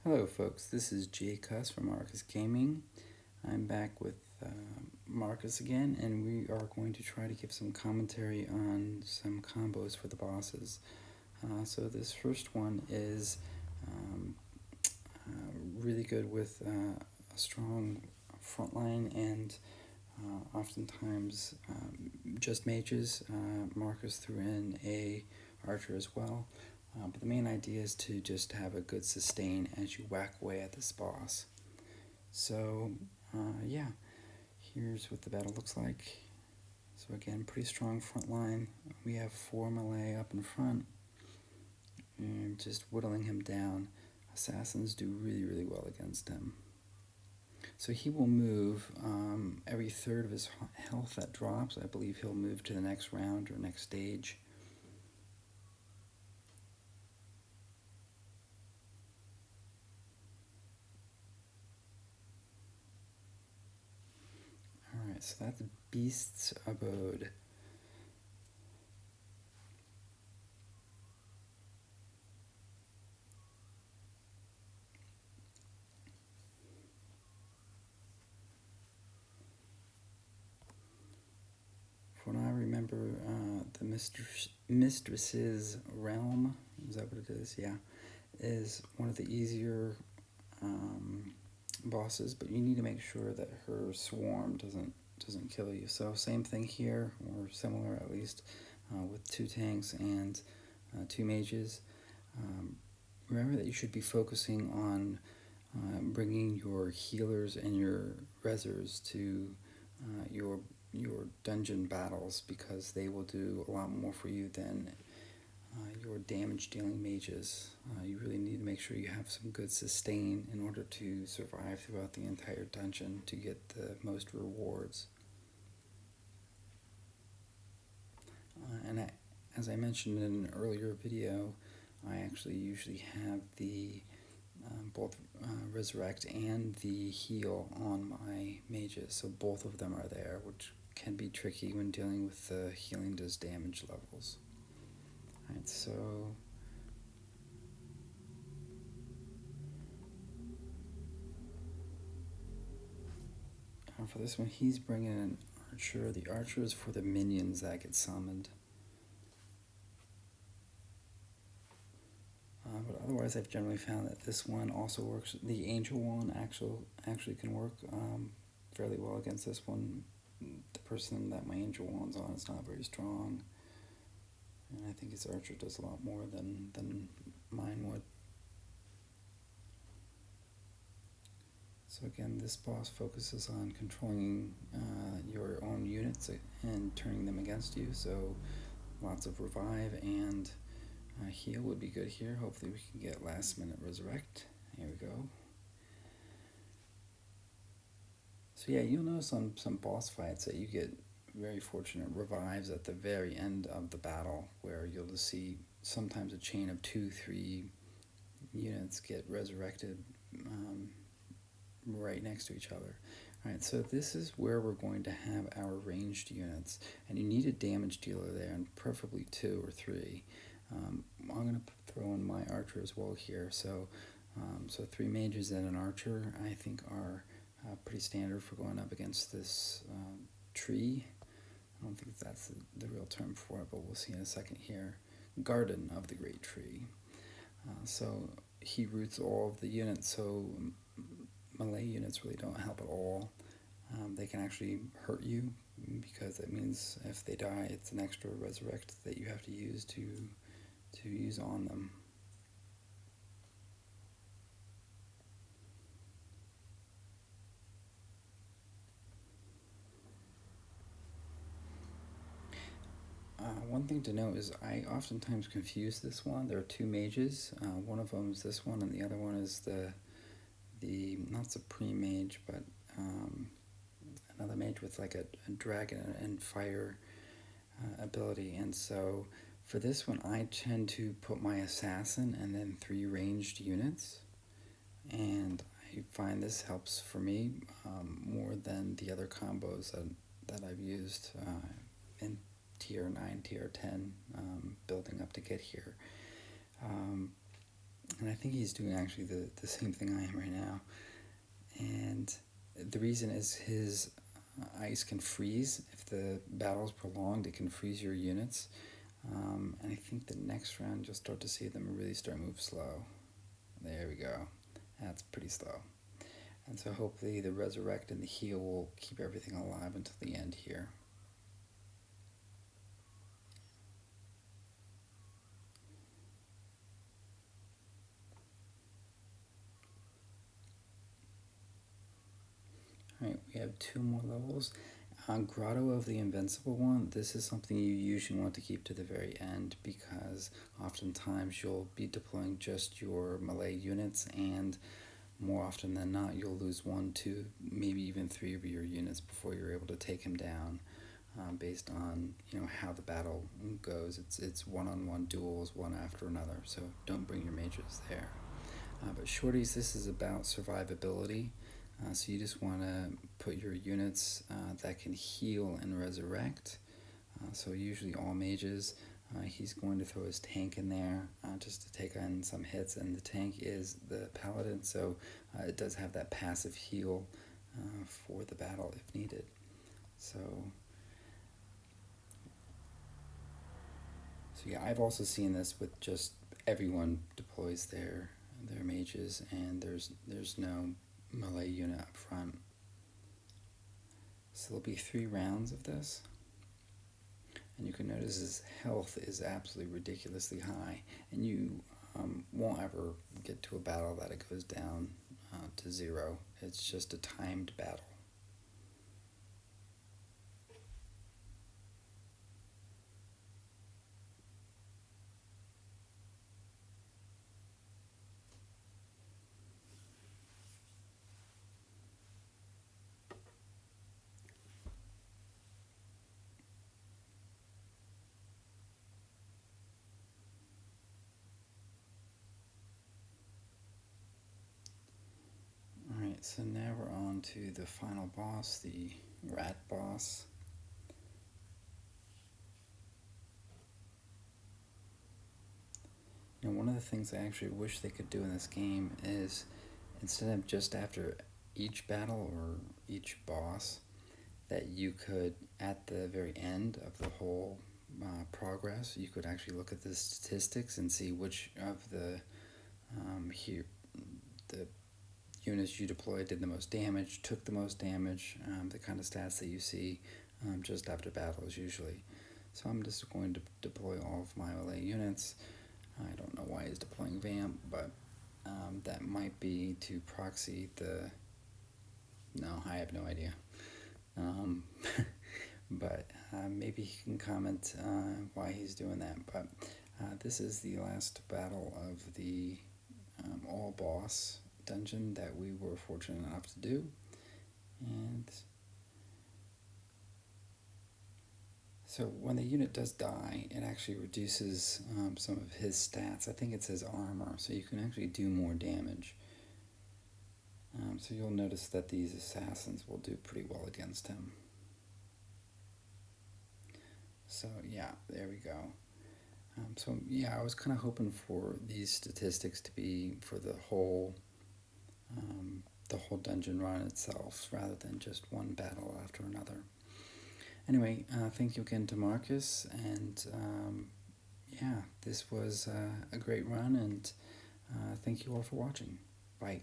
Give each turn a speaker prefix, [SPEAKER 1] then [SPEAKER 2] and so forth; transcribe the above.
[SPEAKER 1] Hello, folks. This is Jay Cuss from Marcus Gaming. I'm back with Marcus again, and we are going to try to give some commentary on some combos for the bosses. So this first one is um, really good with a strong front line and oftentimes just mages. Marcus threw in a archer as well. But the main idea is to just have a good sustain as you whack away at this boss. So, yeah, here's what the battle looks like. So again, pretty strong front line. We have 4 melee up in front, and just whittling him down. Assassins do really, really well against him. So he will move every third of his health that drops. I believe he'll move to the next round or next stage. Alright, so that's Beast's Abode. From what I remember, the Mistress's Realm, is that what it is? Yeah, is one of the easier bosses, but you need to make sure that her swarm doesn't kill you. So same thing here, or similar at least, with 2 tanks and 2 mages. Remember that you should be focusing on bringing your healers and your rezzers to your dungeon battles, because they will do a lot more for you than your damage dealing mages. You really need to make sure you have some good sustain in order to survive throughout the entire dungeon to get the most rewards. As I mentioned in an earlier video, I actually usually have the both resurrect and the heal on my mages, so both of them are there, which can be tricky when dealing with the healing does damage levels. Alright, so for this one, he's bringing an archer. The archer is for the minions that get summoned. But otherwise, I've generally found that this one also works. The angel one actually can work fairly well against this one. The person that my angel one's on is not very strong, and I think his archer does a lot more than mine would. So again, this boss focuses on controlling your own units and turning them against you. So lots of revive and heal would be good here. Hopefully we can get last minute resurrect. Here we go. So yeah, you'll notice on some boss fights that you get very fortunate revives at the very end of the battle, where you'll just see sometimes a chain of 2-3 units get resurrected right next to each other. Alright, so this is where we're going to have our ranged units, and you need a damage dealer there, and preferably 2 or 3. I'm going to throw in my archer as well here, so 3 mages and an archer I think are pretty standard for going up against this tree. I don't think that's the real term for it, but we'll see in a second here. Garden of the Great Tree. So he roots all of the units, so melee units really don't help at all. They can actually hurt you, because it means if they die, it's an extra resurrect that you have to use to use on them. One thing to note is I oftentimes confuse this one. There are 2 mages. One of them is this one, and the other one is the not supreme mage, but another mage with like a dragon and fire ability. And so for this one, I tend to put my assassin and then 3 ranged units, and I find this helps for me more than the other combos that I've used in tier 9, tier 10, building up to get here. And I think he's doing actually the same thing I am right now. And the reason is his ice can freeze. If the battle is prolonged, it can freeze your units. And I think the next round you'll start to see them really start move slow. There we go. That's pretty slow. And so hopefully the resurrect and the heal will keep everything alive until the end here. Alright, we have two more levels. Grotto of the Invincible one, this is something you usually want to keep to the very end because oftentimes you'll be deploying just your melee units, and more often than not you'll lose one, two, maybe even three of your units before you're able to take him down. Based on how the battle goes, it's one-on-one duels, one after another. So don't bring your mages there. But shorties, this is about survivability. So you just want to put your units that can heal and resurrect. So usually all mages. He's going to throw his tank in there just to take on some hits, and the tank is the paladin, so it does have that passive heal for the battle if needed. So yeah, I've also seen this with just everyone deploys their mages, and there's no melee unit up front. So there'll be 3 rounds of this, and you can notice his health is absolutely ridiculously high, and you won't ever get to a battle that it goes down to 0. It's just a timed battle. Alright, so now we're on to the final boss, the rat boss. One of the things I actually wish they could do in this game is, instead of just after each battle or each boss, that you could, at the very end of the whole progress, you could actually look at the statistics and see which of the the units you deployed did the most damage, took the most damage, the kind of stats that you see just after battles usually. So I'm just going to deploy all of my melee units. I don't know why he's deploying Vamp, but that might be to proxy the... No, I have no idea. But maybe he can comment why he's doing that. But this is the last battle of the all-boss dungeon that we were fortunate enough to do. And so when the unit does die, it actually reduces some of his stats. I think it says armor, so you can actually do more damage. So you'll notice that these assassins will do pretty well against him. So yeah, there we go. So yeah, I was kind of hoping for these statistics to be for the whole dungeon run itself, rather than just one battle after another. Anyway, thank you again to Marcus, and yeah, this was a great run, and thank you all for watching. Bye.